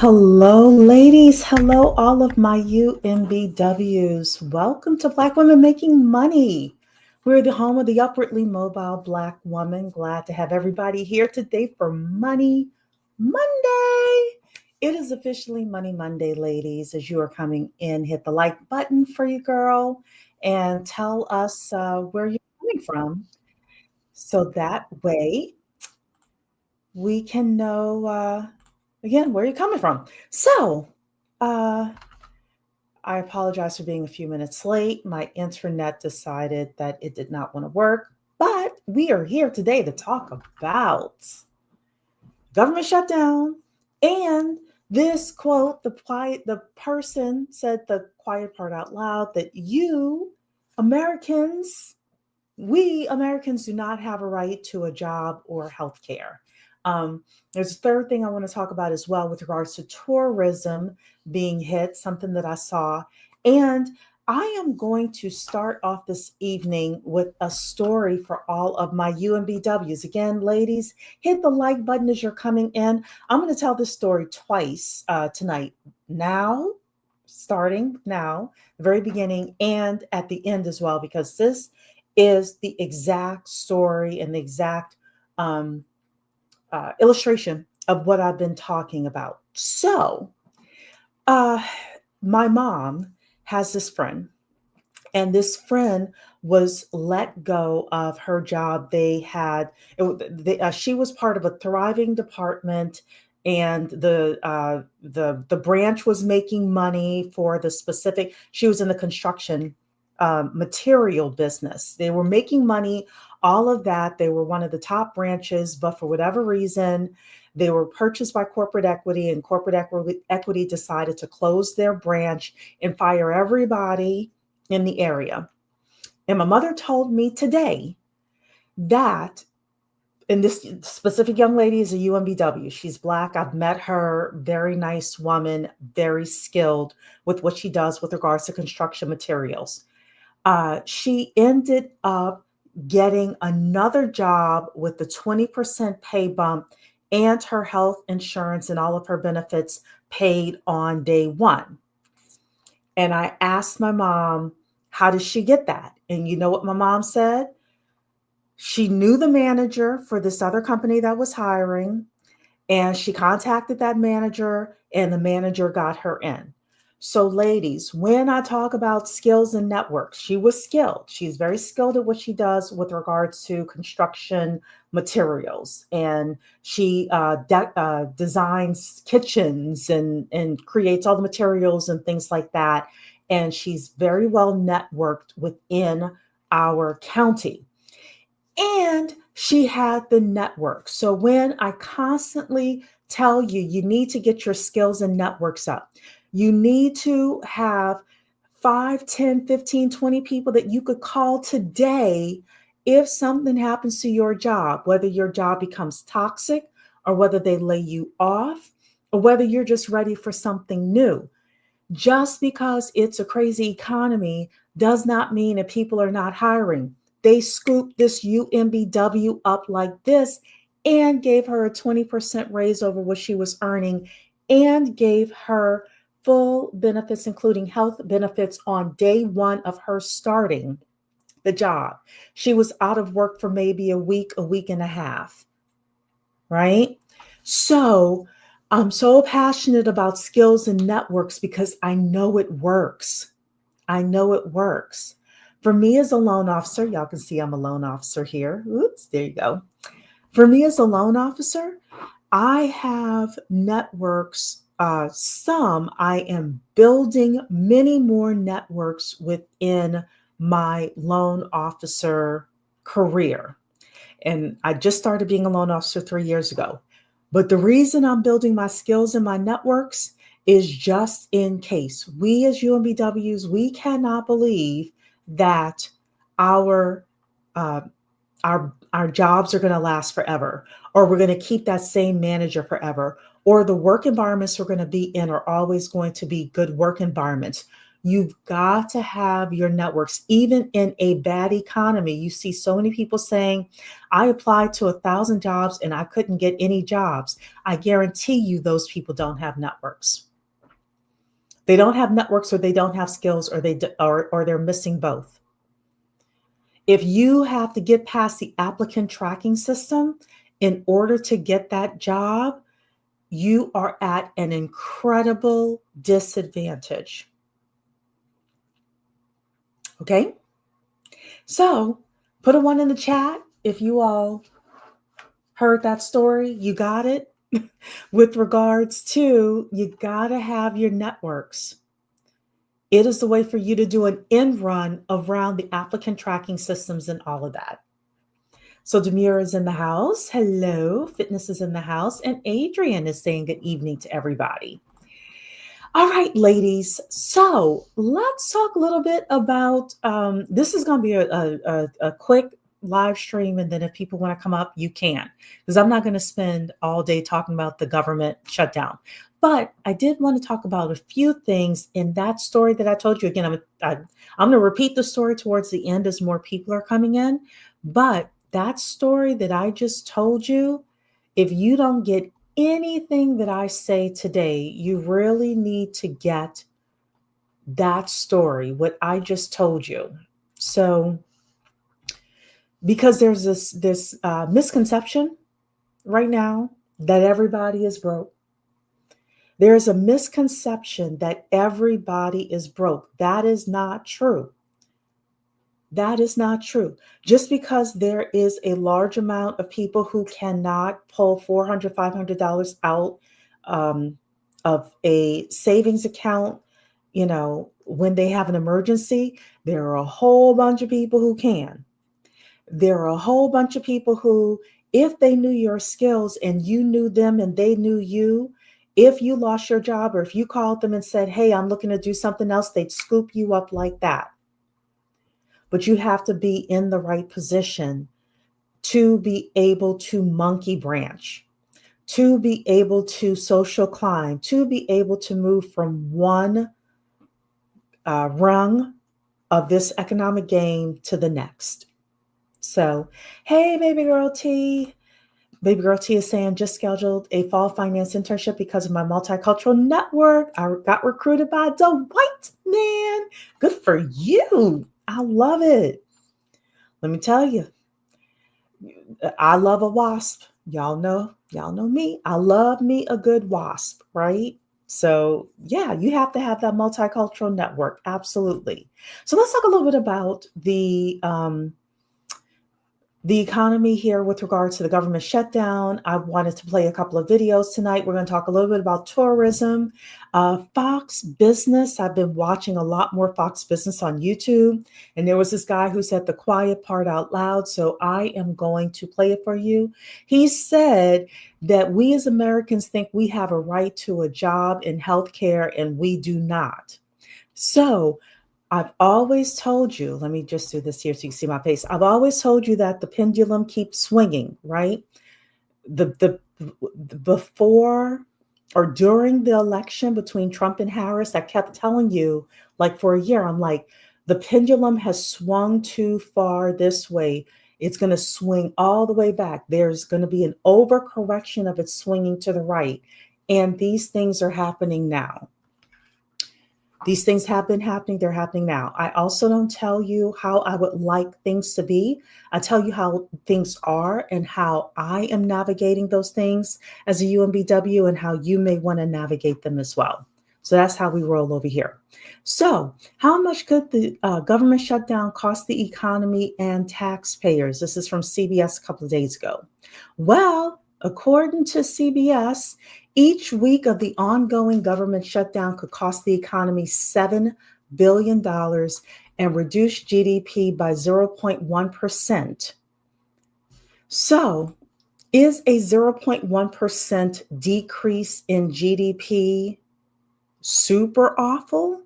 Hello, ladies. Hello, all of my UMBWs. Welcome to Black Women Making Money. We're the home of the upwardly mobile Black woman. Glad to have everybody here today for Money Monday. It is officially Money Monday, ladies. As you are coming in, hit the like button for you, girl, and tell us where you're coming from. So that way we can know again where you're coming from. So uh, I apologize for being a few minutes late. My internet decided that it did not want to work, but we are here today to talk about government shutdown and this quote. The person said the quiet part out loud that Americans we Americans do not have a right to a job or health care. There's a third thing I want to talk about as well with regards to tourism being hit, something that I saw. And I am going to start off this evening with a story for all of my UMBWs. Again, ladies, hit the like button as you're coming in. I'm going to tell this story twice tonight. Now, starting now, the very beginning, and at the end as well, because this is the exact story and the exact illustration of what I've been talking about. So, my mom has this friend, and this friend was let go of her job. She was part of a thriving department, and the branch was making money for the specific. She was in the construction material business. They were making money, all of that. They were one of the top branches, but for whatever reason, they were purchased by corporate equity, and corporate equity decided to close their branch and fire everybody in the area. And my mother told me today that, and this specific young lady is a UMBW. She's Black. I've met her, very nice woman, very skilled with what she does with regards to construction materials. She ended up getting another job with the 20% pay bump and her health insurance and all of her benefits paid on day one. And I asked my mom, how did she get that? And you know what my mom said? She knew the manager for this other company that was hiring, and she contacted that manager, and the manager got her in. So, ladies, when I talk about skills and networks, she was skilled. She's very skilled at what she does with regards to construction materials. And she designs kitchens and creates all the materials and things like that. And she's very well networked within our county. And she had the network. So when I constantly tell you, you need to get your skills and networks up. You need to have 5, 10, 15, 20 people that you could call today if something happens to your job, whether your job becomes toxic or whether they lay you off or whether you're just ready for something new. Just because it's a crazy economy does not mean that people are not hiring. They scooped this UMBW up like this and gave her a 20% raise over what she was earning and gave her full benefits, including health benefits on day one of her starting the job. She was out of work for maybe a week and a half, right? So I'm so passionate about skills and networks because I know it works. I know it works. For me as a loan officer, y'all can see I'm a loan officer here. Oops, there you go. For me as a loan officer, I have networks. Some I am building many more networks within my loan officer career. And I just started being a loan officer 3 years ago. But the reason I'm building my skills and my networks is just in case. We as UMBWs, we cannot believe that our jobs are going to last forever, or we're going to keep that same manager forever, or the work environments we're going to be in are always going to be good work environments. You've got to have your networks. Even in a bad economy, you see so many people saying, I applied to 1,000 jobs and I couldn't get any jobs. I guarantee you those people don't have networks. They don't have networks, or they don't have skills, or or they're missing both. If you have to get past the applicant tracking system in order to get that job, you are at an incredible disadvantage. Okay? So put a 1 in the chat if you all heard that story. You got it? With regards to, you got to have your networks. It is the way for you to do an end run around the applicant tracking systems and all of that. So Demira is in the house. Hello. Fitness is in the house. And Adrian is saying good evening to everybody. All right, ladies. So let's talk a little bit about, this is going to be a quick live stream. And then if people want to come up, you can, because I'm not going to spend all day talking about the government shutdown. But I did want to talk about a few things in that story that I told you. Again, I'm going to repeat the story towards the end as more people are coming in. But that story that I just told you, if you don't get anything that I say today, you really need to get that story, what I just told you. So, because there's this misconception right now that everybody is broke. There's a misconception that everybody is broke. That is not true. That is not true. Just because there is a large amount of people who cannot pull $400, $500 out of a savings account, when they have an emergency, there are a whole bunch of people who can. There are a whole bunch of people who, if they knew your skills and you knew them and they knew you, if you lost your job or if you called them and said, hey, I'm looking to do something else, they'd scoop you up like that. But you have to be in the right position to be able to monkey branch, to be able to social climb, to be able to move from one rung of this economic game to the next. So, hey, baby girl T. Baby girl T is saying, just scheduled a fall finance internship because of my multicultural network. I got recruited by the white man. Good for you. I love it. Let me tell you, I love a wasp. Y'all know me. I love me a good wasp, right? So yeah, you have to have that multicultural network. Absolutely. So let's talk a little bit about the economy here with regards to the government shutdown. I wanted to play a couple of videos tonight. We're going to talk a little bit about tourism, Fox Business. I've been watching a lot more Fox Business on YouTube. And there was this guy who said the quiet part out loud. So I am going to play it for you. He said that we as Americans think we have a right to a job in healthcare, and we do not. So I've always told you, let me just do this here so you can see my face. I've always told you that the pendulum keeps swinging, right? The before or during the election between Trump and Harris, I kept telling you, like for a year, I'm like, the pendulum has swung too far this way. It's going to swing all the way back. There's going to be an overcorrection of it swinging to the right. And these things are happening now. These things have been happening. They're happening now. I also don't tell you how I would like things to be. I tell you how things are and how I am navigating those things as a UMBW and how you may want to navigate them as well. So that's how we roll over here. So how much could the government shutdown cost the economy and taxpayers? This is from CBS a couple of days ago. Well, according to CBS, each week of the ongoing government shutdown could cost the economy $7 billion and reduce GDP by 0.1%. So, is a 0.1% decrease in GDP super awful?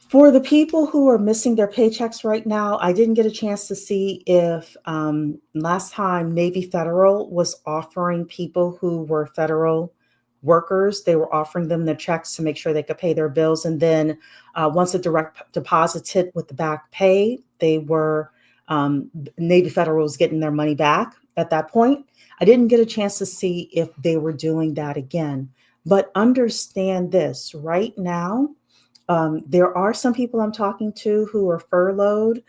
For the people who are missing their paychecks right now, I didn't get a chance to see if last time Navy Federal was offering people who were federal workers. They were offering them their checks to make sure they could pay their bills. And then once the direct deposits hit with the back pay, they were Navy Federal was getting their money back at that point. I didn't get a chance to see if they were doing that again. But understand this right now, there are some people I'm talking to who are furloughed,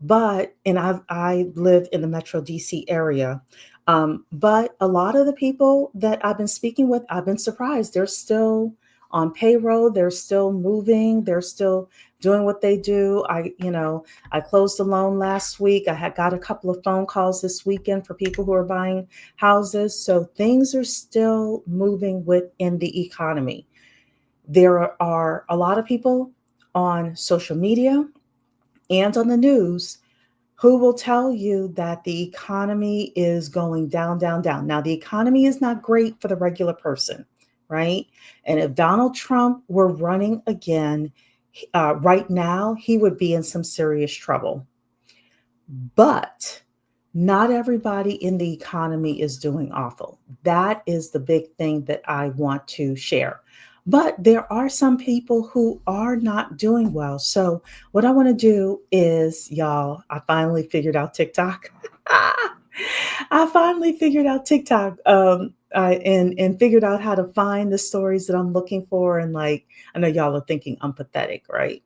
and I live in the Metro DC area. But a lot of the people that I've been speaking with, I've been surprised. They're still on payroll. They're still moving. They're still doing what they do. I closed a loan last week. I had got a couple of phone calls this weekend for people who are buying houses. So things are still moving within the economy. There are a lot of people on social media and on the news who will tell you that the economy is going down, down, down. Now, the economy is not great for the regular person, right? And if Donald Trump were running again right now, he would be in some serious trouble. But not everybody in the economy is doing awful. That is the big thing that I want to share. But there are some people who are not doing well. So what I want to do is, y'all, I finally figured out TikTok. I finally figured out TikTok and figured out how to find the stories that I'm looking for. And like, I know y'all are thinking I'm pathetic, right?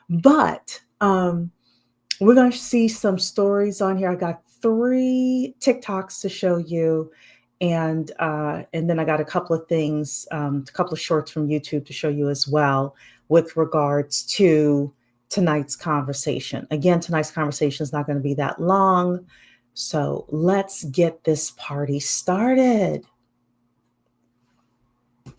But we're going to see some stories on here. I got 3 TikToks to show you. And then I got a couple of things, a couple of shorts from YouTube to show you as well with regards to tonight's conversation. Again, tonight's conversation is not going to be that long. So let's get this party started.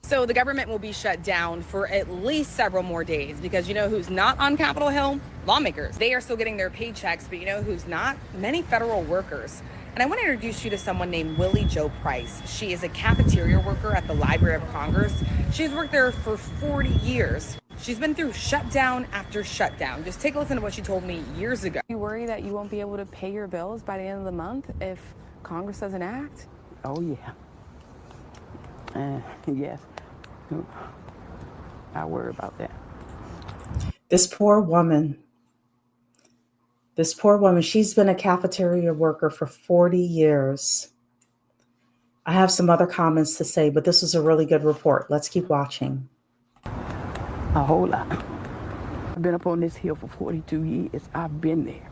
So the government will be shut down for at least several more days because you know who's not on Capitol Hill? Lawmakers. They are still getting their paychecks, but you know who's not? Many federal workers. And I want to introduce you to someone named Willie Jo Price. She is a cafeteria worker at the Library of Congress. She's worked there for 40 years. She's been through shutdown after shutdown. Just take a listen to what she told me years ago. You worry that you won't be able to pay your bills by the end of the month if Congress doesn't act? Oh, yeah. Yes. I worry about that. This poor woman, she's been a cafeteria worker for 40 years. I have some other comments to say, but this was a really good report. Let's keep watching. A whole lot. I've been up on this hill for 42 years. I've been there.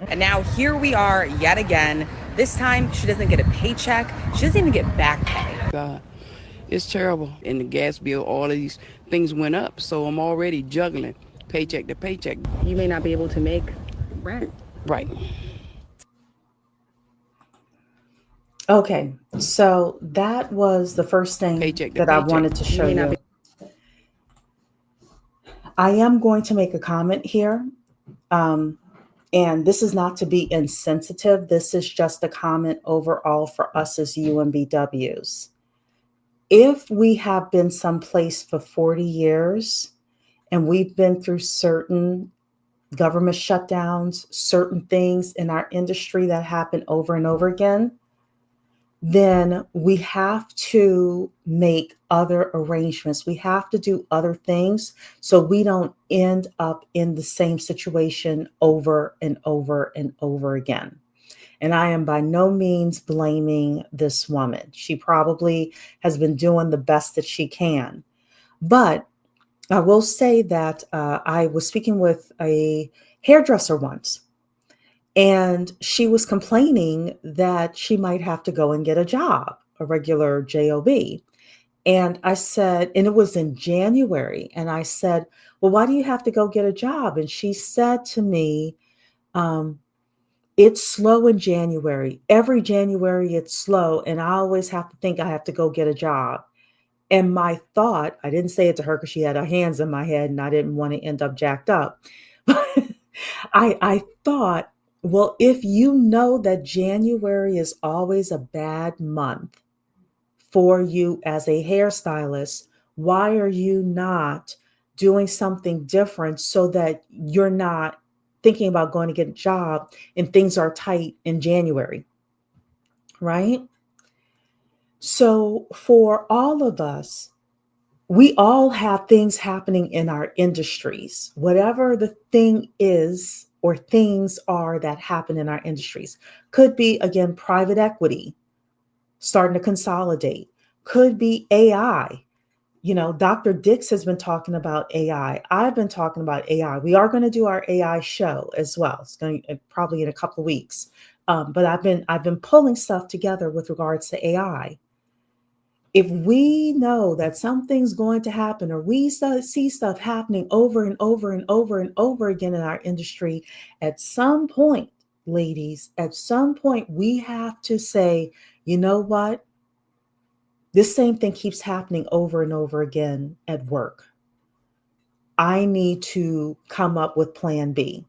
And now here we are yet again. This time she doesn't get a paycheck. She doesn't even get back pay. God, it's terrible. And the gas bill, all of these things went up. So I'm already juggling paycheck to paycheck. You may not be able to make rent. Right. Okay, so that was the first thing that I wanted to show you. I am going to make a comment here. And this is not to be insensitive. This is just a comment overall for us as UMBWs. If we have been someplace for 40 years and we've been through certain government shutdowns, certain things in our industry that happen over and over again, then we have to make other arrangements. We have to do other things so we don't end up in the same situation over and over and over again. And I am by no means blaming this woman. She probably has been doing the best that she can. But I will say that I was speaking with a hairdresser once. And she was complaining that she might have to go and get a job, a regular job. And I said, and it was in January. And I said, well, why do you have to go get a job? And she said to me, it's slow in January. Every January it's slow. And I always have to think I have to go get a job. And my thought, I didn't say it to her because she had her hands in my head and I didn't want to end up jacked up. I thought, well, if you know that January is always a bad month for you as a hairstylist, why are you not doing something different so that you're not thinking about going to get a job and things are tight in January, right? So for all of us, we all have things happening in our industries, whatever the thing is or things are that happen in our industries. Could be, again, private equity starting to consolidate, could be AI. You know, Dr. Dix has been talking about AI. I've been talking about AI. We are going to do our AI show as well. It's going to probably in a couple of weeks. But I've been pulling stuff together with regards to AI. If we know that something's going to happen, or we see stuff happening over and over and over and over again in our industry, at some point, ladies, at some point, we have to say, you know what? This same thing keeps happening over and over again at work. I need to come up with plan B.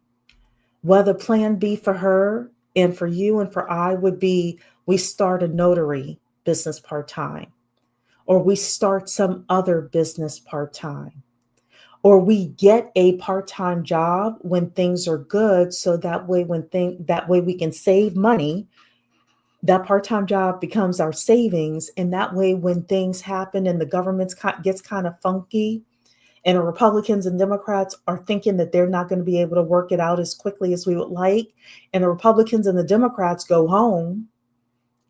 Whether plan B for her and for you and for I would be we start a notary business part time, or we start some other business part time, or we get a part time job when things are good. So that way, that way we can save money. That part-time job becomes our savings, and that way when things happen and the government gets kind of funky and the Republicans and Democrats are thinking that they're not going to be able to work it out as quickly as we would like, and the Republicans and the Democrats go home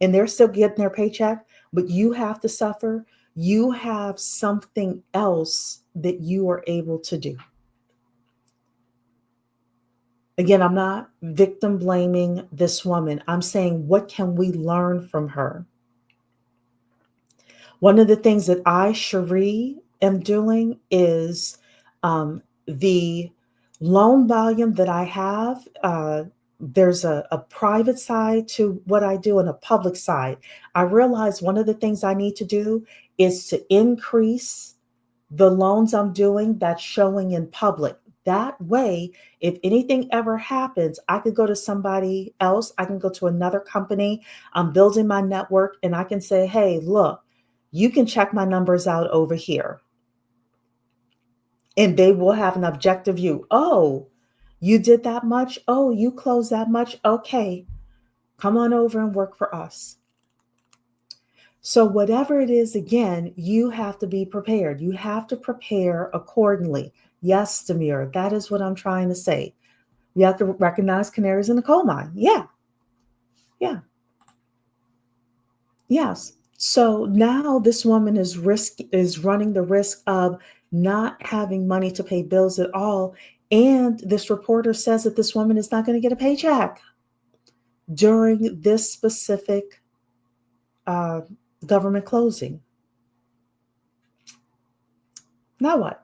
and they're still getting their paycheck, but you have to suffer, you have something else that you are able to do. Again, I'm not victim blaming this woman. I'm saying, what can we learn from her? One of the things that I, Cherie, am doing is the loan volume that I have. There's a private side to what I do and a public side. I realize one of the things I need to do is to increase the loans I'm doing that's showing in public. That way, if anything ever happens, I could go to somebody else. I can go to another company. I'm building my network and I can say, hey, look, you can check my numbers out over here. And they will have an objective view. Oh, you did that much? Oh, you closed that much? Okay, come on over and work for us. So whatever it is, again, you have to be prepared. You have to prepare accordingly. Yes, Demir, that is what I'm trying to say. You have to recognize canaries in the coal mine. Yeah. Yes. So now this woman is running the risk of not having money to pay bills at all. And this reporter says that this woman is not going to get a paycheck during this specific government closing. Now what?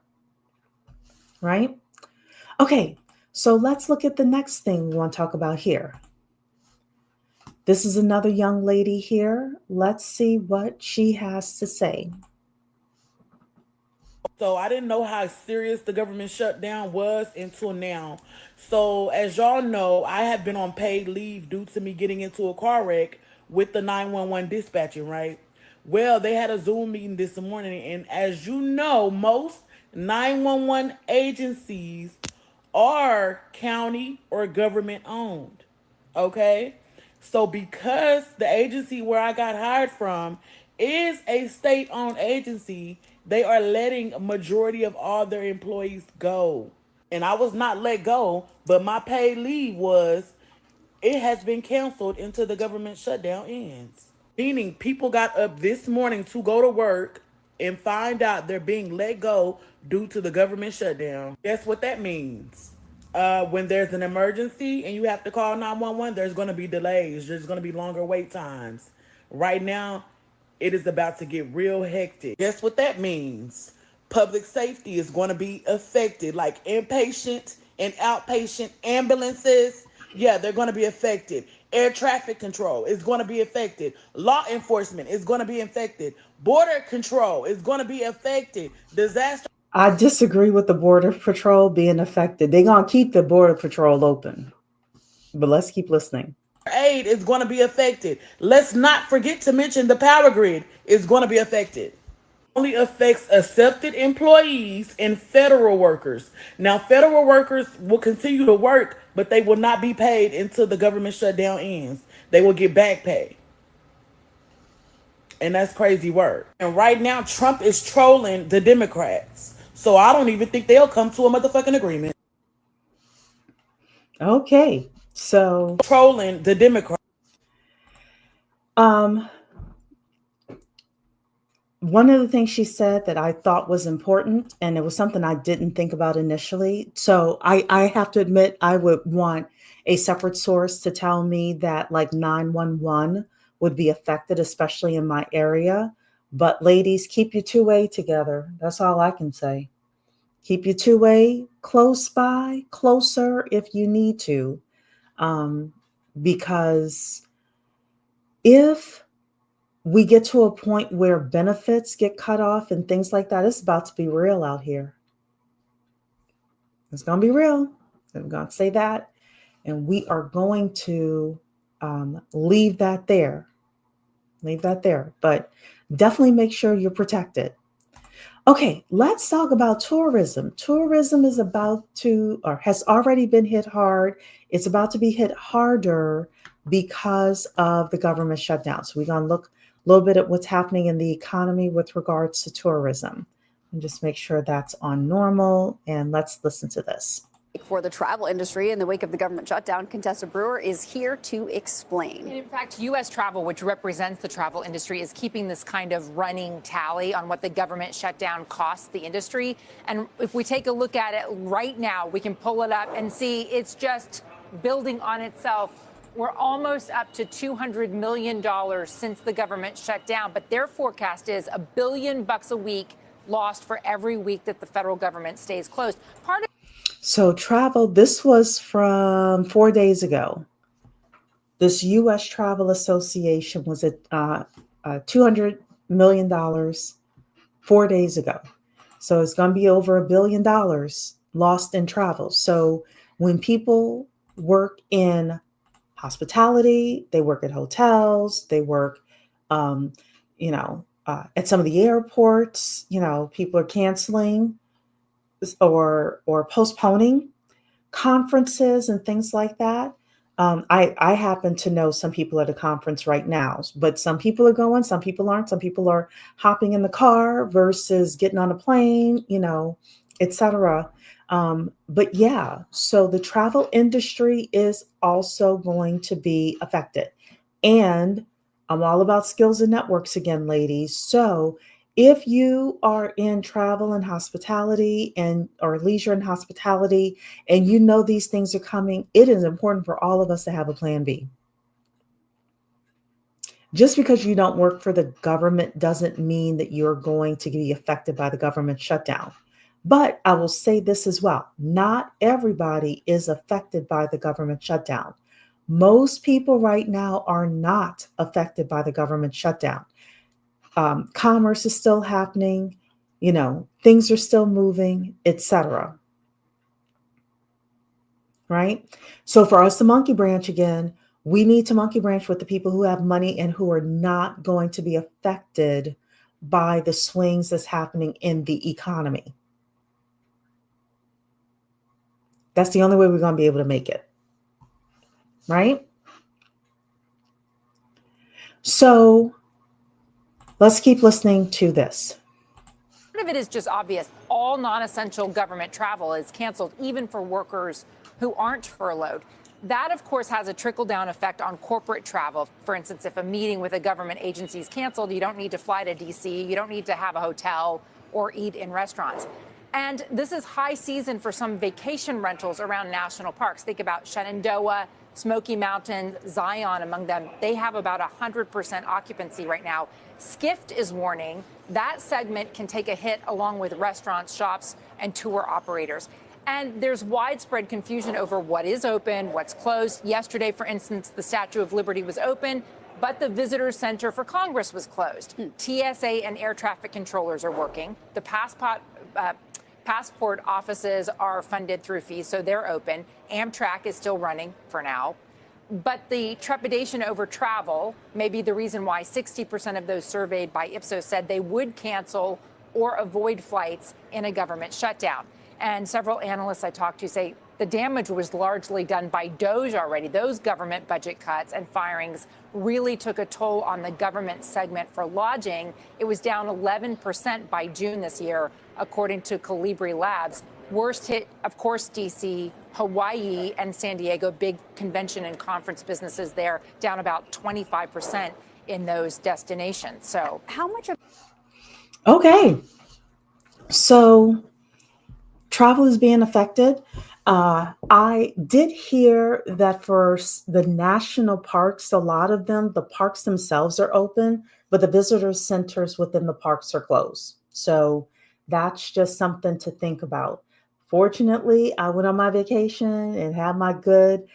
Right? Okay, so let's look at the next thing we want to talk about here. This is another young lady here. Let's see what she has to say. So I didn't know how serious the government shutdown was until now. So as y'all know, I have been on paid leave due to me getting into a car wreck with the 911 dispatching, right? Well, they had a Zoom meeting this morning, and as you know, most 911 agencies are county or government owned. Okay? So because the agency where I got hired from is a state-owned agency, they are letting a majority of all their employees go. And I was not let go, but my paid leave was it has been canceled until the government shutdown ends. Meaning people got up this morning to go to work and find out they're being let go due to the government shutdown. Guess what that means? When there's an emergency and you have to call 911, there's going to be delays. There's going to be longer wait times. Right now, it is about to get real hectic. Guess what that means? Public safety is going to be affected, like inpatient and outpatient ambulances. Yeah, they're going to be affected. Air traffic control is going to be affected. Law enforcement is going to be affected. Border control is going to be affected. Disaster I disagree with the Border Patrol being affected. They're going to keep the Border Patrol open. But let's keep listening. aid is going to be affected. Let's not forget to mention the power grid is going to be affected. only affects accepted employees and federal workers. Now, federal workers will continue to work, but they will not be paid until the government shutdown ends. They will get back pay. And that's crazy work. And right now, Trump is trolling the Democrats. So I don't even think they'll come to a motherfucking agreement. Okay, so Trolling the Democrats. One of the things she said that I thought was important, and it was something I didn't think about initially. So I have to admit, I would want a separate source to tell me that like 911 would be affected, especially in my area. But ladies, keep your two-way together. That's all I can say. Keep your two-way close by, closer if you need to. Because if we get to a point where benefits get cut off and things like that, it's about to be real out here. It's going to be real. I'm going to say that. And we are going to leave that there. Leave that there. But definitely make sure you're protected. Okay, let's talk about tourism. Tourism is about to, or has already been hit hard. It's about to be hit harder because of the government shutdown. So we're going to look a little bit at what's happening in the economy with regards to tourism. And just make sure that's on normal. And let's listen to this. For the travel industry in the wake of the government shutdown, Contessa Brewer is here to explain. In fact, U.S. Travel, which represents the travel industry, is keeping this kind of running tally on what the government shutdown costs the industry. And if we take a look at it right now, we can pull it up and see it's just building on itself. We're almost up to $200 million since the government shut down, but their forecast is $1 billion a week lost for every week that the federal government stays closed. So travel, this was from 4 days ago. This U.S. Travel Association was at $200 million 4 days ago. So it's going to be over $1 billion lost in travel. So when people work in hospitality, they work at hotels, they work, at some of the airports, people are canceling or postponing conferences and things like that. I happen to know some people at a conference right now, but some people are going, some people aren't. Some people are hopping in the car versus getting on a plane, etc. But yeah, so the travel industry is also going to be affected. And I'm all about skills and networks again, ladies. So if you are in travel and hospitality or leisure and hospitality, and you know these things are coming, it is important for all of us to have a plan B. Just because you don't work for the government doesn't mean that you're going to be affected by the government shutdown. But I will say this as well. Not everybody is affected by the government shutdown. Most people right now are not affected by the government shutdown. Commerce is still happening, things are still moving, etc. Right? So for us to monkey branch again, we need to monkey branch with the people who have money and who are not going to be affected by the swings that's happening in the economy. That's the only way we're going to be able to make it. Right? So let's keep listening to this. Part of it is just obvious. All non-essential government travel is canceled, even for workers who aren't furloughed. That, of course, has a trickle-down effect on corporate travel. For instance, if a meeting with a government agency is canceled, you don't need to fly to D.C., you don't need to have a hotel or eat in restaurants. And this is high season for some vacation rentals around national parks. Think about Shenandoah, Smoky Mountains, Zion among them. They have about 100% occupancy right now. Skift is warning that segment can take a hit along with restaurants, shops, and tour operators. And there's widespread confusion over what is open, what's closed. Yesterday, for instance, the Statue of Liberty was open, but the Visitor Center for Congress was closed. TSA and air traffic controllers are working. The passport offices are funded through fees, so they're open. Amtrak is still running for now. But the trepidation over travel may be the reason why 60% of those surveyed by Ipsos said they would cancel or avoid flights in a government shutdown. And several analysts I talked to say the damage was largely done by DOGE already. Those government budget cuts and firings really took a toll on the government segment for lodging. It was down 11% by June this year, according to Calibri Labs. Worst hit, of course, D.C., Hawaii, and San Diego, big convention and conference businesses there, down about 25% in those destinations. So How much of Okay. So travel is being affected. I did hear that for the national parks, a lot of them, the parks themselves are open, but the visitor centers within the parks are closed. So that's just something to think about. Fortunately, I went on my vacation and had my good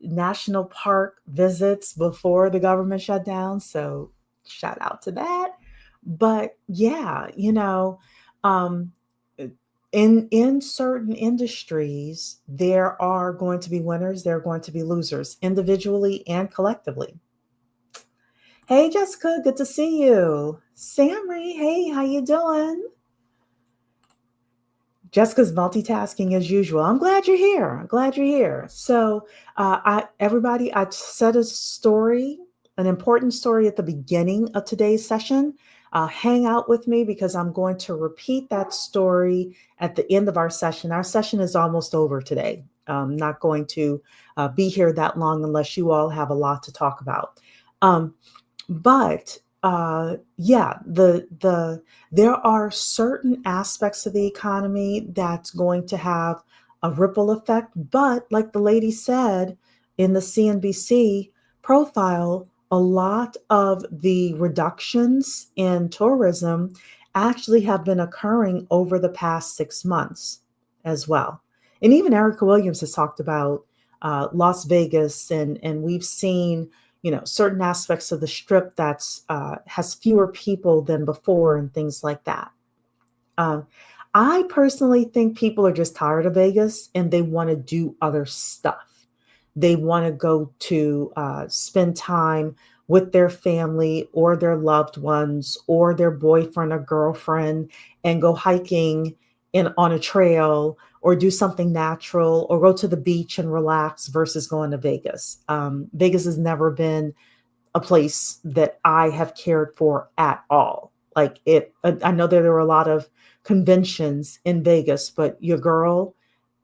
national park visits before the government shut down. So shout out to that. But yeah, um, in certain industries, there are going to be winners, there are going to be losers, individually and collectively. Hey, Jessica, good to see you. Samry, hey, how you doing? Jessica's multitasking as usual. I'm glad you're here. I'm glad you're here. So, everybody, I said a story, an important story at the beginning of today's session. Hang out with me because I'm going to repeat that story at the end of our session. Our session is almost over today. I'm not going to be here that long unless you all have a lot to talk about. But yeah, there are certain aspects of the economy that's going to have a ripple effect. But like the lady said in the CNBC profile, a lot of the reductions in tourism actually have been occurring over the past 6 months as well. And even Erica Williams has talked about Las Vegas, and we've seen certain aspects of the strip that's has fewer people than before and things like that. I personally think people are just tired of Vegas and they want to do other stuff. They want to go to spend time with their family or their loved ones or their boyfriend or girlfriend and go hiking on a trail or do something natural or go to the beach and relax versus going to Vegas. Vegas has never been a place that I have cared for at all. Like I know that there were a lot of conventions in Vegas, but your girl,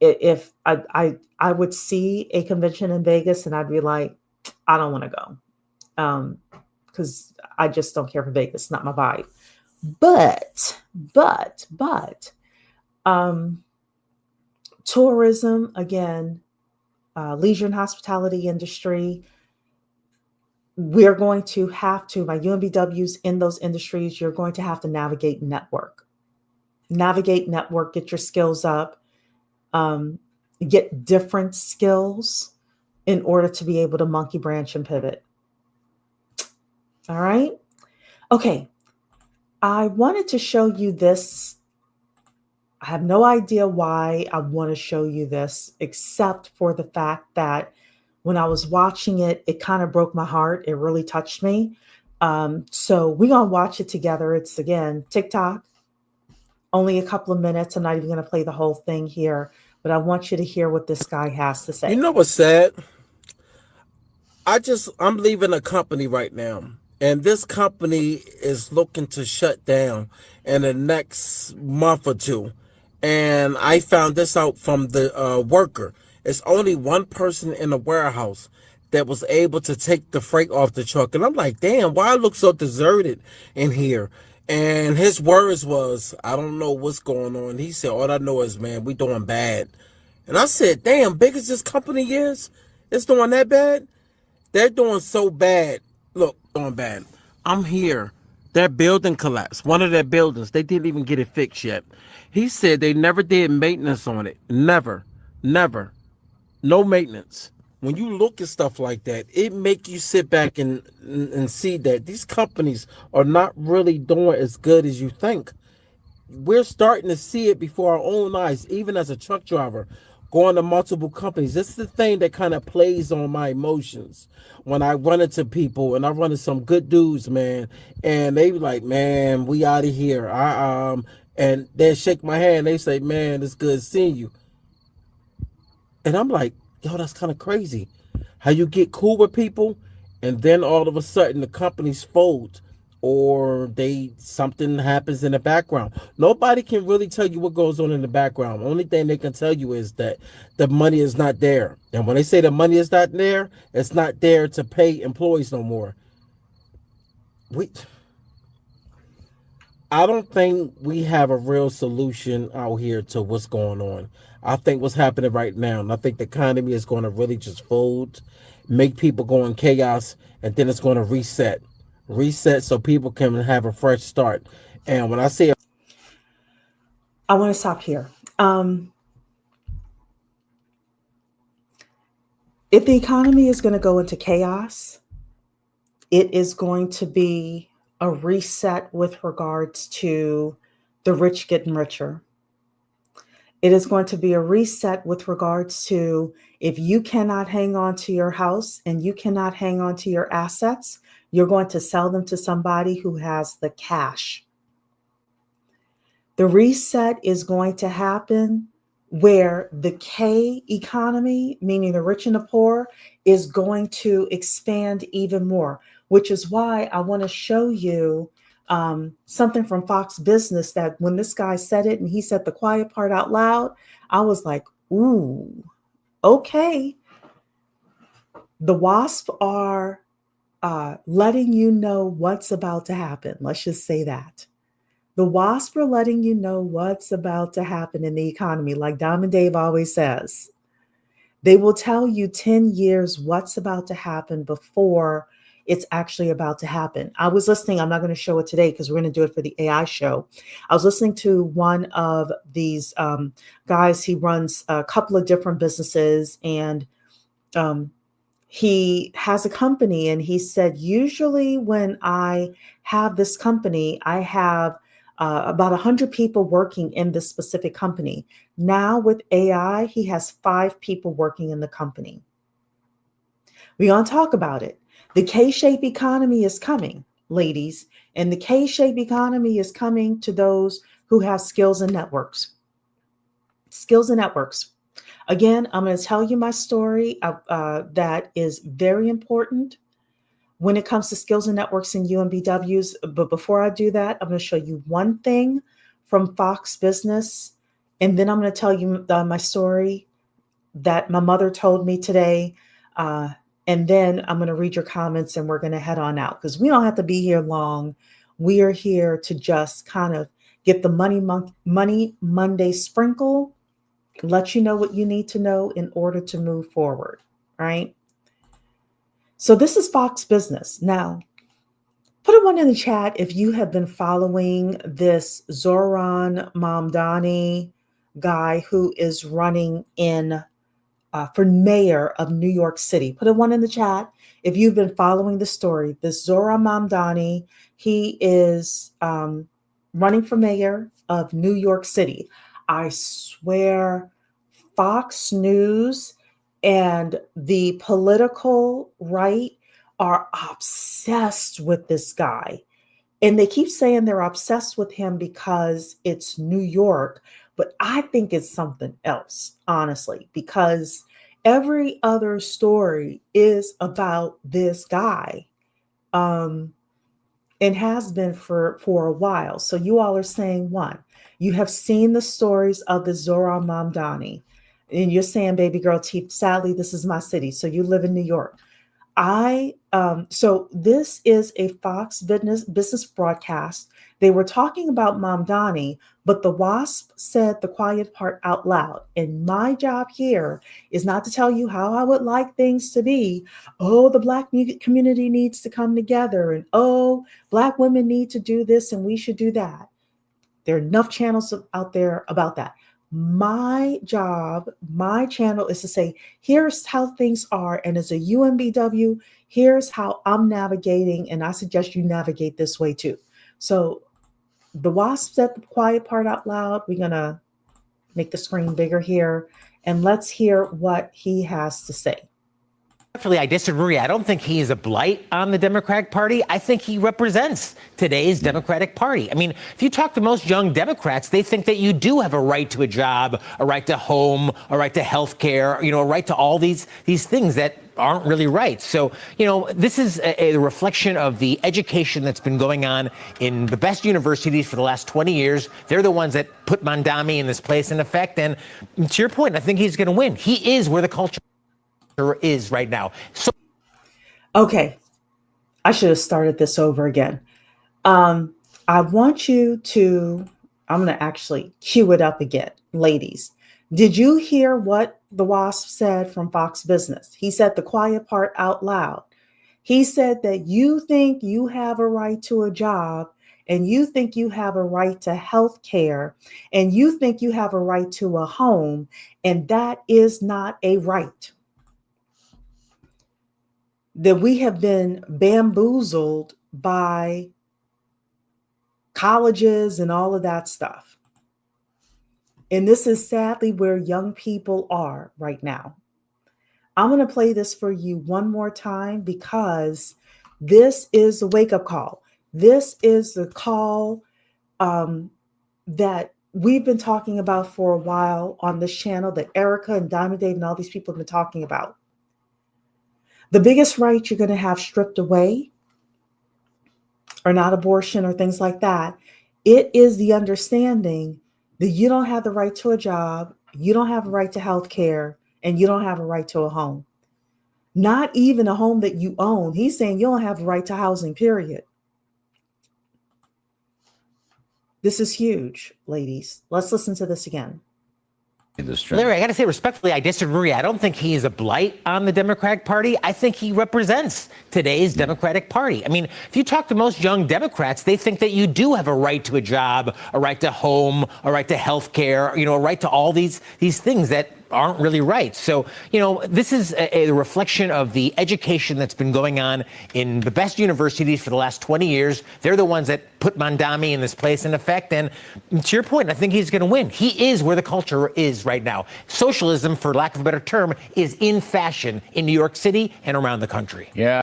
if I would see a convention in Vegas and I'd be like, I don't want to go, because I just don't care for Vegas, not my vibe. But tourism, again, leisure and hospitality industry, we're going to have to, my UMBWs in those industries, you're going to have to navigate, get your skills up, get different skills in order to be able to monkey branch and pivot. All right. Okay. I wanted to show you this. I have no idea why I want to show you this, except for the fact that when I was watching it, it kind of broke my heart. It really touched me. So we're going to watch it together. It's, again, TikTok, only a couple of minutes. I'm not even going to play the whole thing here, but I want you to hear what this guy has to say. You know what's sad? I'm leaving a company right now, and this company is looking to shut down in the next month or two. And I found this out from the worker. It's only one person in the warehouse that was able to take the freight off the truck. And I'm like, damn, why it looks so deserted in here? And his words was, I don't know what's going on. He said, all I know is, man, we doing bad. And I said, damn, big as this company is, it's doing that bad? They're doing so bad. Look, doing bad. I'm here. Their building collapsed. One of their buildings, they didn't even get it fixed yet. He said they never did maintenance on it. Never. No maintenance. When you look at stuff like that, it make you sit back and see that these companies are not really doing as good as you think. We're starting to see it before our own eyes, even as a truck driver. going to multiple companies. This is the thing that kind of plays on my emotions when I run into people, and I run into some good dudes, man, and they be like, man, we out of here. And they shake my hand. They say, man, it's good seeing you. And I'm like, yo, that's kind of crazy. How you get cool with people, and then all of a sudden the companies fold, or they something happens in the background. Nobody can really tell you what goes on in the background. The only thing they can tell you is that the money is not there. And when they say the money is not there, it's not there to pay employees no more. We I don't think we have a real solution out here to what's going on. I think what's happening right now, and I think the economy is going to really just fold, make people go in chaos, and then it's going to reset so people can have a fresh start. And when I say, I want to stop here. If the economy is going to go into chaos, it is going to be a reset with regards to the rich getting richer. It is going to be a reset with regards to if you cannot hang on to your house and you cannot hang on to your assets, you're going to sell them to somebody who has the cash. The reset is going to happen where the K economy, meaning the rich and the poor, is going to expand even more, which is why I want to show you something from Fox Business that when this guy said it and he said the quiet part out loud, I was like, ooh, okay. The WASP are letting you know what's about to happen. Let's just say that. The WASP are letting you know what's about to happen in the economy. Like Diamond Dave always says, they will tell you 10 years what's about to happen before it's actually about to happen. I was listening, I'm not going to show it today because we're going to do it for the AI show. I was listening to one of these guys. He runs a couple of different businesses, and he has a company, and he said, usually when I have this company, I have about 100 people working in this specific company. Now with AI, he has 5 people working in the company. We're going to talk about it. The K-shaped economy is coming, ladies, and the K-shaped economy is coming to those who have skills and networks. Skills and networks. Again, I'm going to tell you my story that is very important when it comes to skills and networks in UMBWs. But before I do that, I'm going to show you one thing from Fox Business, and then I'm going to tell you my story that my mother told me today. And then I'm going to read your comments and we're going to head on out because we don't have to be here long. We are here to just kind of get the Money Monday sprinkle, let you know what you need to know in order to move forward, right? So this is Fox Business. Now, put a 1 in the chat if you have been following this Zohran Mamdani guy who is running for mayor of New York City. Put a 1 in the chat if you've been following the story. This Zohran Mamdani, he is running for mayor of New York City. I swear, Fox News and the political right are obsessed with this guy. And they keep saying they're obsessed with him because it's New York. But I think it's something else, honestly, because every other story is about this guy. And has been for a while. So you all are saying, one, you have seen the stories of the Zohran Mamdani, and you're saying, baby girl T, sadly, this is my city. So you live in New York. So this is a Fox business broadcast. They were talking about Mamdani, but the WASP said the quiet part out loud. And my job here is not to tell you how I would like things to be. Oh, the Black community needs to come together. And oh, Black women need to do this and we should do that. There are enough channels out there about that. My job, my channel is to say, here's how things are. And as a UMBW, here's how I'm navigating. And I suggest you navigate this way too. So the WASP said the quiet part out loud. We're going to make the screen bigger here. and let's hear what he has to say. Respectfully, I disagree. I don't think he is a blight on the Democratic Party. I think he represents today's Democratic Party. I mean, if you talk to most young Democrats, they think that you do have a right to a job, a right to home, a right to health care, a right to all these things that aren't really right. So, this is a reflection of the education that's been going on in the best universities for the last 20 years. They're the ones that put Mandami in this place in effect. And to your point, I think he's going to win. He is where the culture is right now. So okay, I should have started this over again. I want you to, I'm going to actually cue it up again. Ladies, did you hear what the WASP said from Fox Business? He said the quiet part out loud. He said that you think you have a right to a job, and you think you have a right to health care, and you think you have a right to a home, and that is not a right. That we have been bamboozled by colleges and all of that stuff. And this is sadly where young people are right now. I'm going to play this for you one more time because this is a wake-up call. This is the call that we've been talking about for a while on this channel, that Erica and Diamond Dave and all these people have been talking about. The biggest right you're going to have stripped away are not abortion or things like that. It is the understanding that you don't have the right to a job, you don't have a right to health care, and you don't have a right to a home. Not even a home that you own. He's saying you don't have a right to housing, period. This is huge, ladies. Let's listen to this again. Larry, I got to say respectfully, I disagree. I don't think he is a blight on the Democratic Party. I think he represents today's Democratic Party. I mean, if you talk to most young Democrats, they think that you do have a right to a job, a right to home, a right to health care, a right to all these things that aren't really right. So, this is a reflection of the education that's been going on in the best universities for the last 20 years. They're the ones that put Mandami in this place in effect. And to your point, I think he's going to win. He is where the culture is right now. Socialism, for lack of a better term, is in fashion in New York City and around the country. Yeah.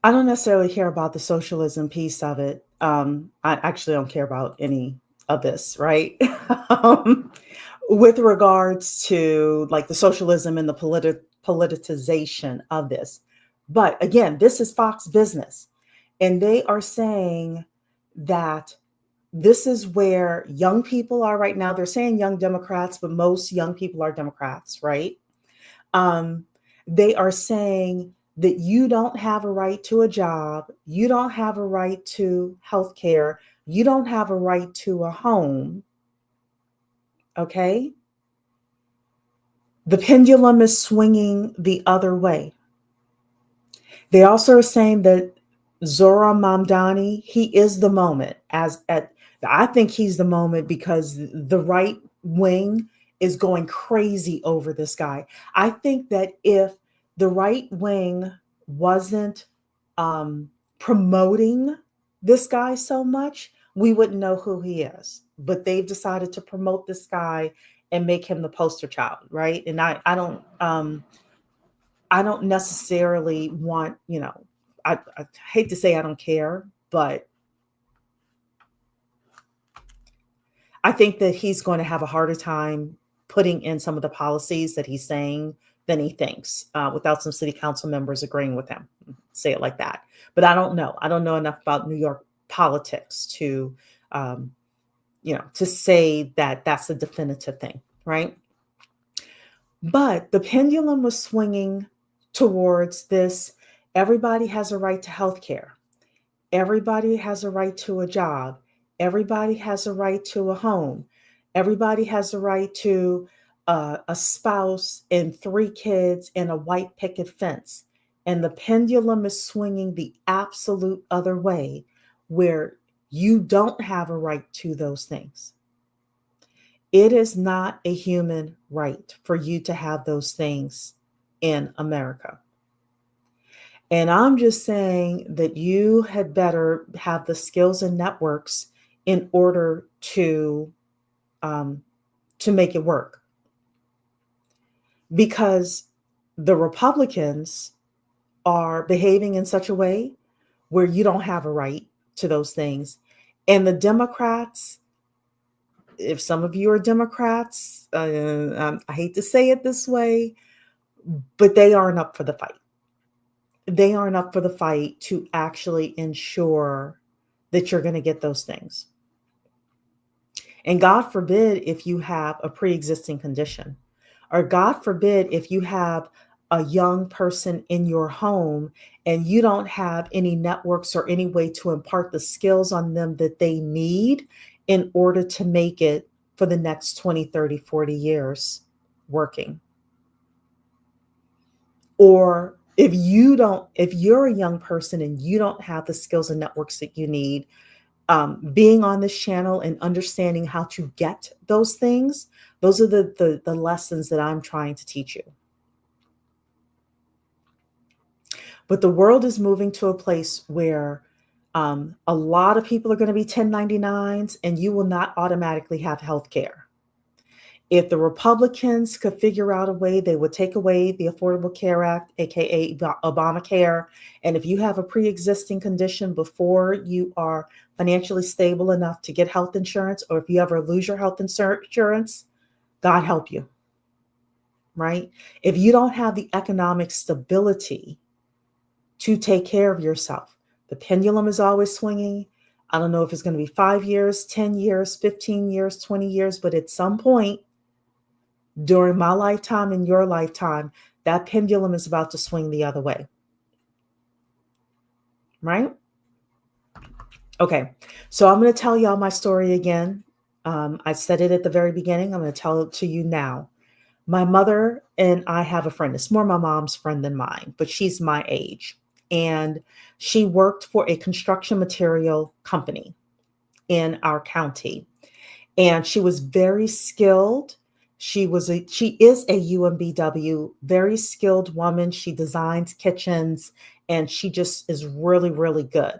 I don't necessarily care about the socialism piece of it. I actually don't care about any of this, right? With regards to like the socialism and the politicization of this. But again, this is Fox Business, and they are saying that this is where young people are right now. They're saying young Democrats, but most young people are Democrats, right? They are saying that you don't have a right to a job, you don't have a right to health care, you don't have a right to a home, okay? The pendulum is swinging the other way. They also are saying that Zohran Mamdani, he is the moment. I think he's the moment because the right wing is going crazy over this guy. I think that if the right wing wasn't promoting this guy so much, we wouldn't know who he is. But they've decided to promote this guy and make him the poster child, right? And I don't necessarily want, I hate to say I don't care, but I think that he's going to have a harder time putting in some of the policies that he's saying than he thinks, without some city council members agreeing with him. Say it like that. But I don't know. I don't know enough about New York politics to say that that's a definitive thing, right? But the pendulum was swinging towards this. Everybody has a right to health care. Everybody has a right to a job. Everybody has a right to a home. Everybody has a right to a spouse and 3 kids and a white picket fence. And the pendulum is swinging the absolute other way, where you don't have a right to those things. It is not a human right for you to have those things in America. And I'm just saying that you had better have the skills and networks in order to to make it work, because the Republicans are behaving in such a way where you don't have a right to those things. And the Democrats, if some of you are Democrats, I hate to say it this way, but they aren't up for the fight. They aren't up for the fight to actually ensure that you're going to get those things. And God forbid if you have a pre-existing condition, or God forbid if you have a young person in your home and you don't have any networks or any way to impart the skills on them that they need in order to make it for the next 20, 30, 40 years working. Or if you're a young person and you don't have the skills and networks that you need, being on this channel and understanding how to get those things, those are the lessons that I'm trying to teach you. But the world is moving to a place where a lot of people are going to be 1099s, and you will not automatically have health care. If the Republicans could figure out a way, they would take away the Affordable Care Act, aka Obamacare. And if you have a pre-existing condition before you are financially stable enough to get health insurance, or if you ever lose your health insurance, God help you, right? If you don't have the economic stability to take care of yourself, the pendulum is always swinging. I don't know if it's going to be 5 years, 10 years, 15 years, 20 years, but at some point during my lifetime and your lifetime, that pendulum is about to swing the other way. Right? Okay, so I'm going to tell y'all my story again. I said it at the very beginning. I'm going to tell it to you now. My mother and I have a friend. It's more my mom's friend than mine, but she's my age. And she worked for a construction material company in our county. And she was very skilled. She is a UMBW, very skilled woman. She designs kitchens, and she just is really, really good.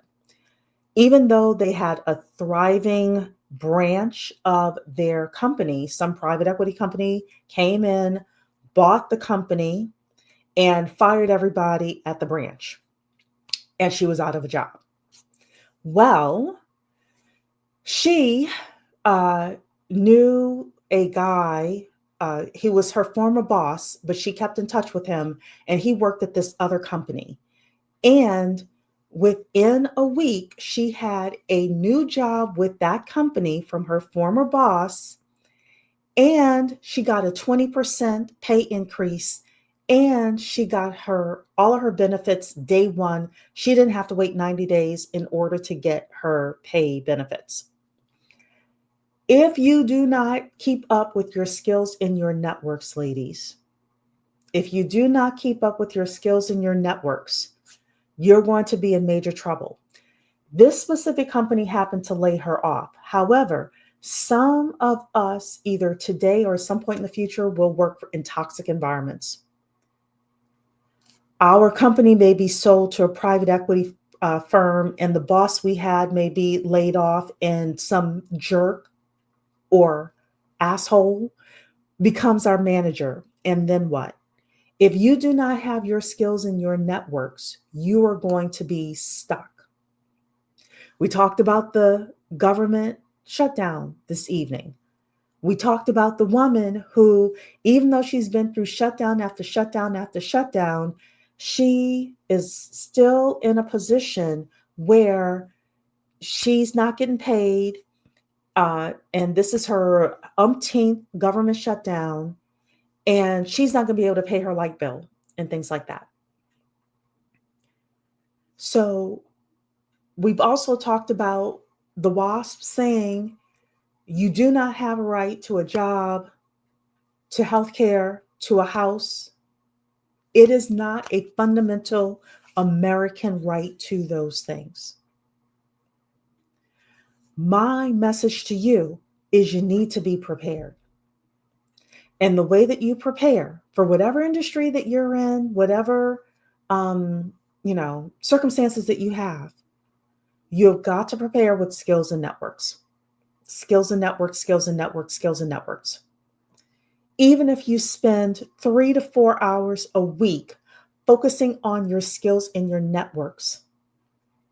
Even though they had a thriving branch of their company, some private equity company came in, bought the company, and fired everybody at the branch. And she was out of a job. Well, she knew a guy. He was her former boss, but she kept in touch with him, and he worked at this other company. And within a week, she had a new job with that company from her former boss, and she got a 20% pay increase, and she got all of her benefits day one. She didn't have to wait 90 days in order to get her pay benefits. If you do not keep up with your skills in your networks, ladies, if you do not keep up with your skills in your networks, you're going to be in major trouble. This specific company happened to lay her off. However, some of us, either today or at some point in the future, will work in toxic environments. Our company may be sold to a private equity firm, and the boss we had may be laid off, and some jerk or asshole becomes our manager. And then what? If you do not have your skills in your networks, you are going to be stuck. We talked about the government shutdown this evening. We talked about the woman who, even though she's been through shutdown after shutdown after shutdown, she is still in a position where she's not getting paid. And this is her umpteenth government shutdown. And she's not going to be able to pay her light bill and things like that. So we've also talked about the WASP saying you do not have a right to a job, to healthcare, to a house. It is not a fundamental American right to those things. My message to you is you need to be prepared. And the way that you prepare for whatever industry that you're in, whatever circumstances that you have, you've got to prepare with skills and networks. Skills and networks, skills and networks, skills and networks. Even if you spend 3 to 4 hours a week focusing on your skills and your networks,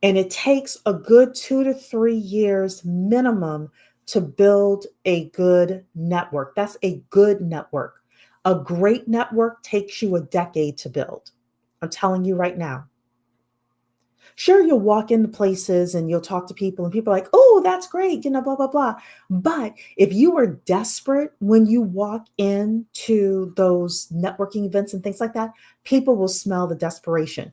and it takes a good 2 to 3 years minimum to build a good network. That's a good network. A great network takes you a decade to build. I'm telling you right now. Sure, you'll walk into places and you'll talk to people, and people are like, oh, that's great, blah, blah, blah. But if you are desperate when you walk into those networking events and things like that, people will smell the desperation.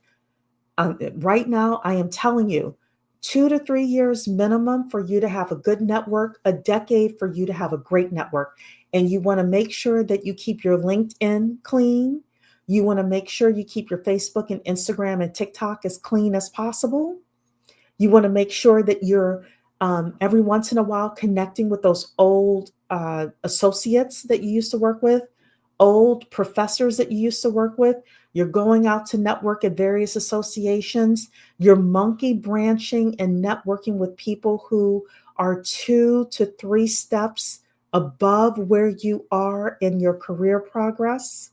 Right now, I am telling you, 2 to 3 years minimum for you to have a good network, a decade for you to have a great network. And you want to make sure that you keep your LinkedIn clean. You want to make sure you keep your Facebook and Instagram and TikTok as clean as possible. You want to make sure that you're every once in a while connecting with those old associates that you used to work with, old professors that you used to work with. You're going out to network at various associations. You're monkey branching and networking with people who are 2 to 3 steps above where you are in your career progress.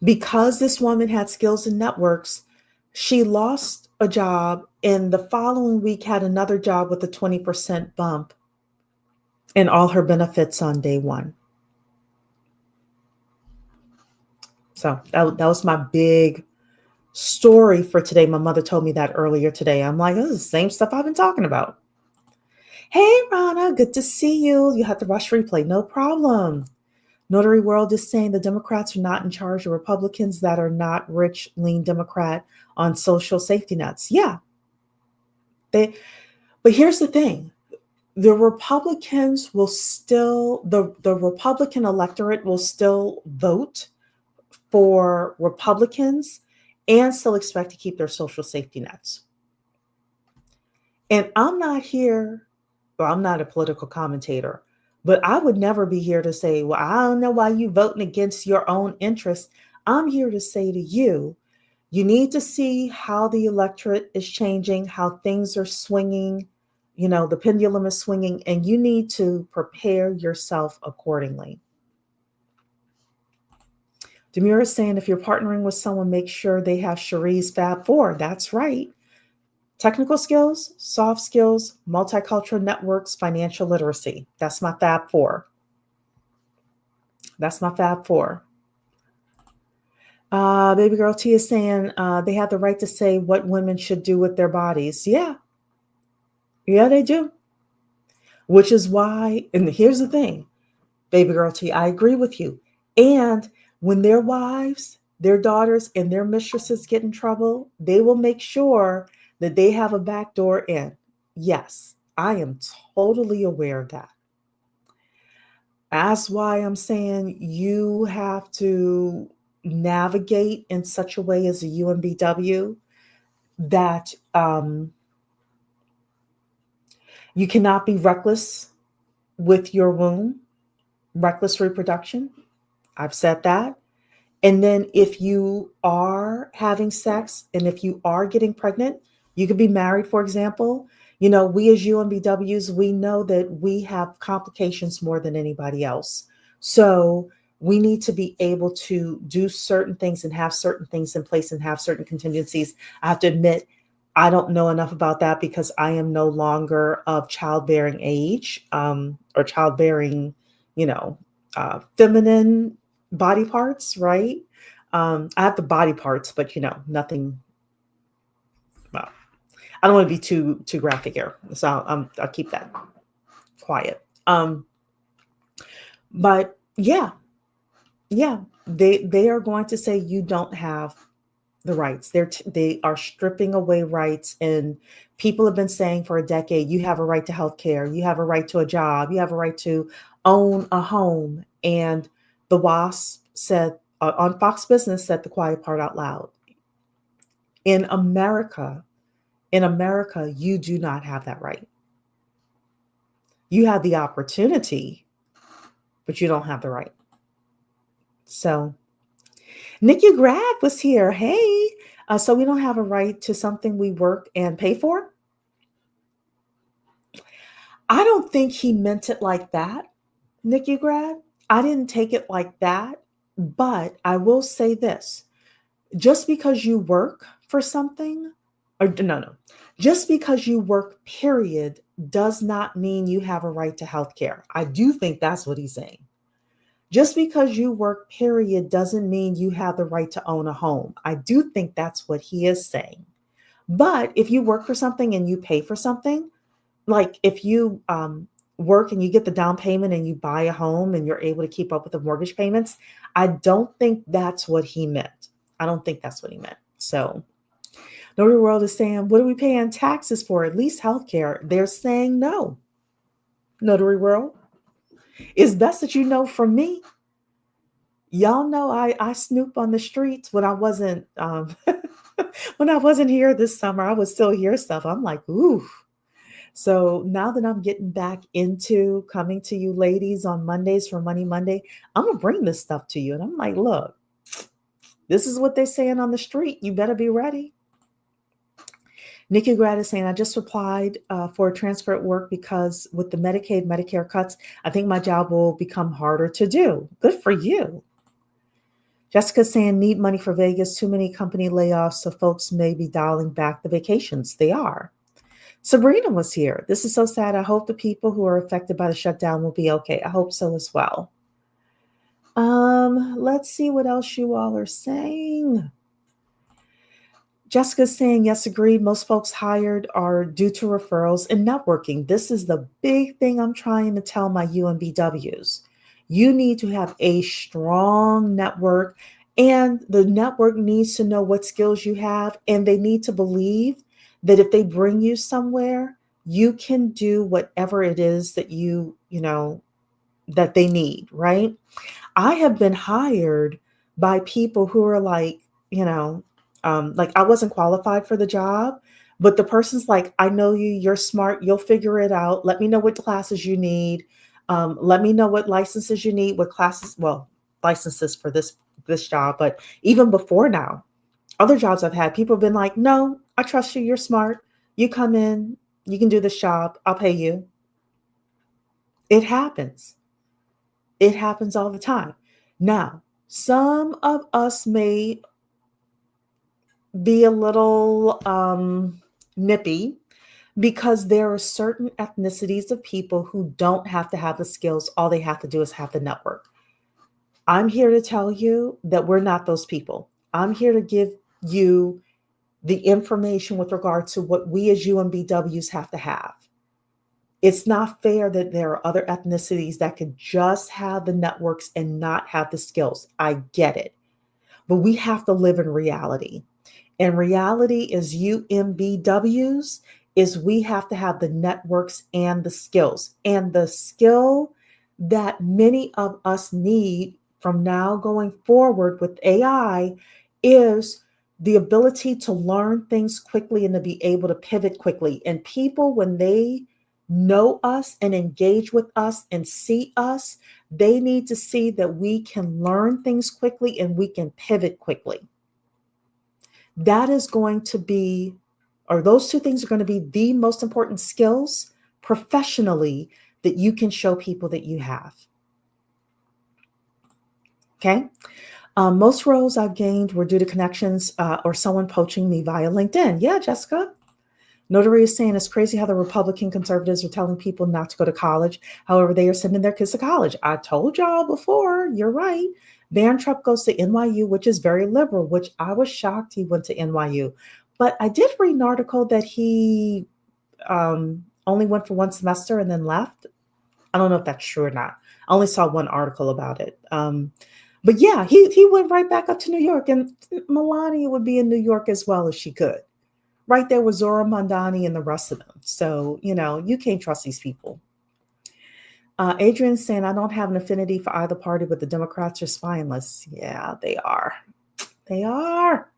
Because this woman had skills and networks, she lost a job and the following week had another job with a 20% bump and all her benefits on day one. So that was my big story for today. My mother told me that earlier today. I'm like, oh, the same stuff I've been talking about. Hey, Rana, good to see you. You have to rush replay. No problem. Notary World is saying the Democrats are not in charge of Republicans that are not rich, lean Democrat on social safety nets. Yeah. But here's the thing. The Republicans will still, the Republican electorate will still vote for Republicans and still expect to keep their social safety nets. And I'm not here, well, I'm not a political commentator, but I would never be here to say, well, I don't know why you voting against your own interests. I'm here to say to you, you need to see how the electorate is changing, how things are swinging, the pendulum is swinging, and you need to prepare yourself accordingly. Demira is saying if you're partnering with someone, make sure they have Cherie's Fab 4. That's right. Technical skills, soft skills, multicultural networks, financial literacy. That's my Fab 4. That's my Fab 4. Baby girl T is saying they have the right to say what women should do with their bodies. Yeah. Yeah, they do. Which is why, and here's the thing, baby girl T, I agree with you. And when their wives, their daughters, and their mistresses get in trouble, they will make sure that they have a back door in. Yes, I am totally aware of that. That's why I'm saying you have to navigate in such a way as a UMBW that you cannot be reckless with your womb, reckless reproduction. I've said that. And then if you are having sex and if you are getting pregnant, you could be married, for example. We as UMBWs, we know that we have complications more than anybody else. So we need to be able to do certain things and have certain things in place and have certain contingencies. I have to admit, I don't know enough about that because I am no longer of childbearing age or childbearing, feminine body parts, right? I have the body parts, but nothing. Well, I don't want to be too graphic here, so I'll keep that quiet. But yeah, they are going to say you don't have the rights. They are stripping away rights, and people have been saying for a decade, you have a right to health care, you have a right to a job, you have a right to own a home. And the WASP said on Fox Business said the quiet part out loud. In America, you do not have that right. You have the opportunity, but you don't have the right. So Nikki Grab was here. Hey, so we don't have a right to something we work and pay for? I don't think he meant it like that, Nikki Grad. I didn't take it like that. But I will say this, just because you work for something, or no, just because you work, period, does not mean you have a right to health care. I do think that's what he's saying. Just because you work, period, doesn't mean you have the right to own a home. I do think that's what he is saying. But if you work for something and you pay for something, like if you work and you get the down payment and you buy a home and you're able to keep up with the mortgage payments, I don't think that's what he meant. I don't think that's what he meant. So Notary World is saying, what are we paying taxes for? At least healthcare. They're saying no. Notary World, it's best that you know from me. Y'all know I snoop on the streets when I wasn't when I wasn't here this summer. I would still hear stuff. I'm like, ooh. So now that I'm getting back into coming to you ladies on Mondays for Money Monday, I'm going to bring this stuff to you. And I'm like, look, this is what they're saying on the street. You better be ready. Nikki Grad is saying, I just applied for a transfer at work because with the Medicaid, Medicare cuts, I think my job will become harder to do. Good for you. Jessica's saying, need money for Vegas, too many company layoffs, so folks may be dialing back the vacations. They are. Sabrina was here. This is so sad. I hope the people who are affected by the shutdown will be okay. I hope so as well. Let's see what else you all are saying. Jessica's saying, yes, agreed. Most folks hired are due to referrals and networking. This is the big thing I'm trying to tell my UMBWs. You need to have a strong network, and the network needs to know what skills you have, and they need to believe that if they bring you somewhere, you can do whatever it is that that they need, right? I have been hired by people who are like, like I wasn't qualified for the job, but the person's like, I know you, you're smart, you'll figure it out. Let me know what classes you need. Let me know what licenses you need, what classes, well, licenses for this job, but even before now, other jobs I've had, people have been like, no, I trust you. You're smart. You come in, you can do this job. I'll pay you. It happens. It happens all the time. Now, some of us may be a little nippy because there are certain ethnicities of people who don't have to have the skills. All they have to do is have the network. I'm here to tell you that we're not those people. I'm here to give you the information with regard to what we as UMBWs have to have. It's not fair that there are other ethnicities that could just have the networks and not have the skills. I get it. But we have to live in reality. And reality is UMBWs is we have to have the networks and the skills. And the skill that many of us need from now going forward with AI is the ability to learn things quickly and to be able to pivot quickly. And people, when they know us and engage with us and see us, they need to see that we can learn things quickly and we can pivot quickly. That is going to be, or those two things are going to be the most important skills professionally that you can show people that you have. Okay. Most roles I've gained were due to connections or someone poaching me via LinkedIn. Yeah, Jessica. Notary is saying it's crazy how the Republican conservatives are telling people not to go to college. However, they are sending their kids to college. I told y'all before, you're right. Barron Trump goes to NYU, which is very liberal, which I was shocked he went to NYU. But I did read an article that he only went for one semester and then left. I don't know if that's true or not. I only saw one article about it. But yeah, he went right back up to New York, and Melania would be in New York as well if she could. Right there with Zora Mondani and the rest of them. So, you can't trust these people. Adrian's saying, I don't have an affinity for either party, but the Democrats are spineless. Yeah, they are. They are.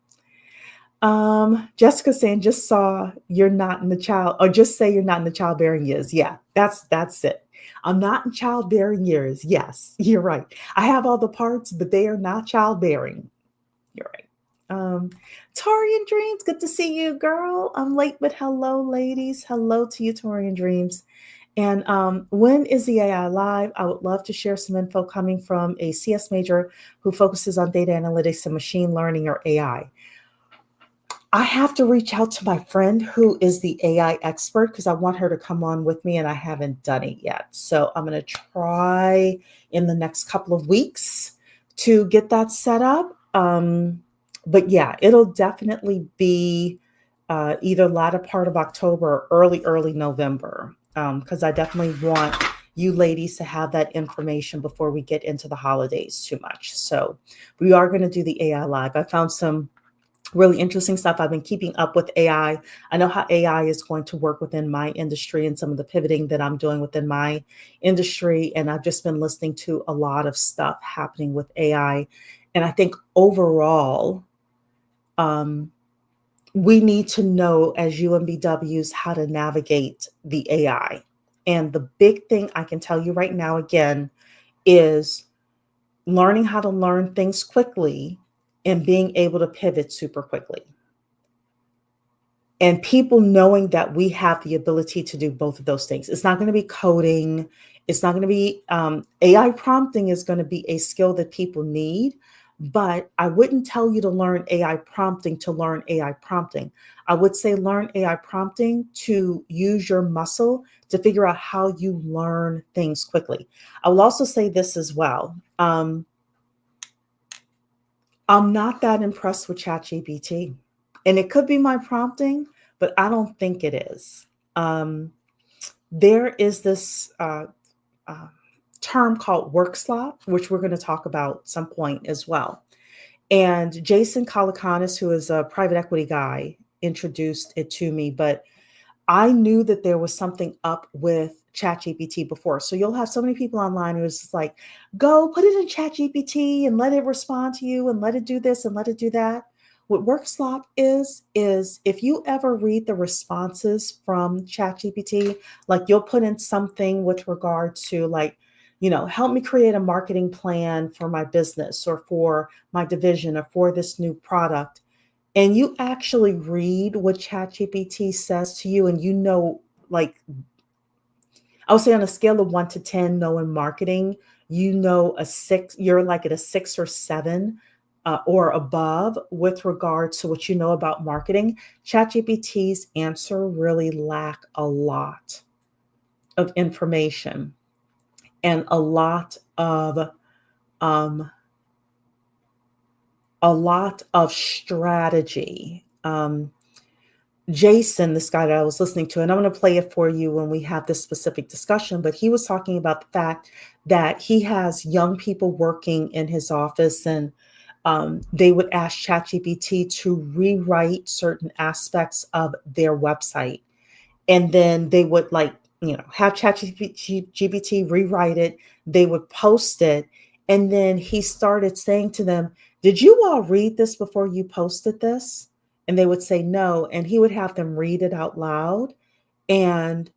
Jessica saying, just say you're not in the childbearing years. Yeah, that's it. I'm not in childbearing years. Yes, you're right. I have all the parts, but they are not childbearing. You're right. Torian Dreams, good to see you, girl. I'm late, but hello, ladies. Hello to you, Torian Dreams. And when is the AI live? I would love to share some info coming from a CS major who focuses on data analytics and machine learning, or AI. I have to reach out to my friend who is the AI expert because I want her to come on with me, and I haven't done it yet. So I'm going to try in the next couple of weeks to get that set up. But yeah, it'll definitely be either latter part of October or early November, because I definitely want you ladies to have that information before we get into the holidays too much. So we are going to do the AI live. I found some really interesting stuff. I've been keeping up with AI. I know how AI is going to work within my industry and some of the pivoting that I'm doing within my industry. And I've just been listening to a lot of stuff happening with AI. And I think overall, we need to know as UMBWs how to navigate the AI. And the big thing I can tell you right now, again, is learning how to learn things quickly and being able to pivot super quickly. And people knowing that we have the ability to do both of those things. It's not going to be coding. It's not going to be AI prompting is going to be a skill that people need. But I wouldn't tell you to learn AI prompting to learn AI prompting. I would say learn AI prompting to use your muscle to figure out how you learn things quickly. I will also say this as well. I'm not that impressed with ChatGPT. And it could be my prompting, but I don't think it is. There is this term called work slop, which we're going to talk about some point as well. And Jason Calacanis, who is a private equity guy, introduced it to me, but I knew that there was something up with ChatGPT before. So you'll have so many people online who is just like, go put it in ChatGPT and let it respond to you and let it do this and let it do that. What work slop is if you ever read the responses from ChatGPT, like you'll put in something with regard to like, help me create a marketing plan for my business or for my division or for this new product. And you actually read what ChatGPT says to you, and like, I would say on a scale of 1 to 10, knowing marketing, a 6, you're like at a 6 or 7 or above with regard to what you know about marketing. ChatGPT's answer really lack a lot of information and a lot of strategy. Jason, this guy that I was listening to, and I'm going to play it for you when we have this specific discussion, but he was talking about the fact that he has young people working in his office, and they would ask ChatGPT to rewrite certain aspects of their website. And then they would have ChatGPT rewrite it. They would post it. And then he started saying to them, did you all read this before you posted this? And they would say no. And he would have them read it out loud. And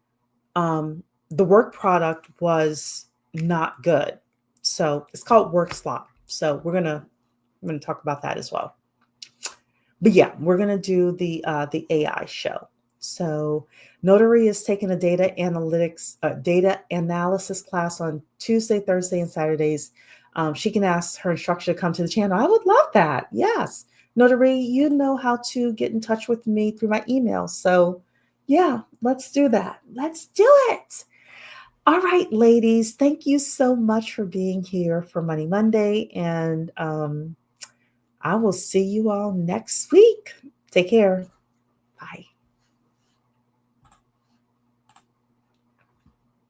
the work product was not good. So it's called work slop. So we're gonna talk about that as well. But yeah, we're gonna do the AI show. So Notary is taking a data analysis class on Tuesday, Thursday, and Saturdays. She can ask her instructor to come to the channel. I would love that. Yes. Notary, you know how to get in touch with me through my email. So yeah, let's do that. Let's do it. All right, ladies, thank you so much for being here for Money Monday. And I will see you all next week. Take care.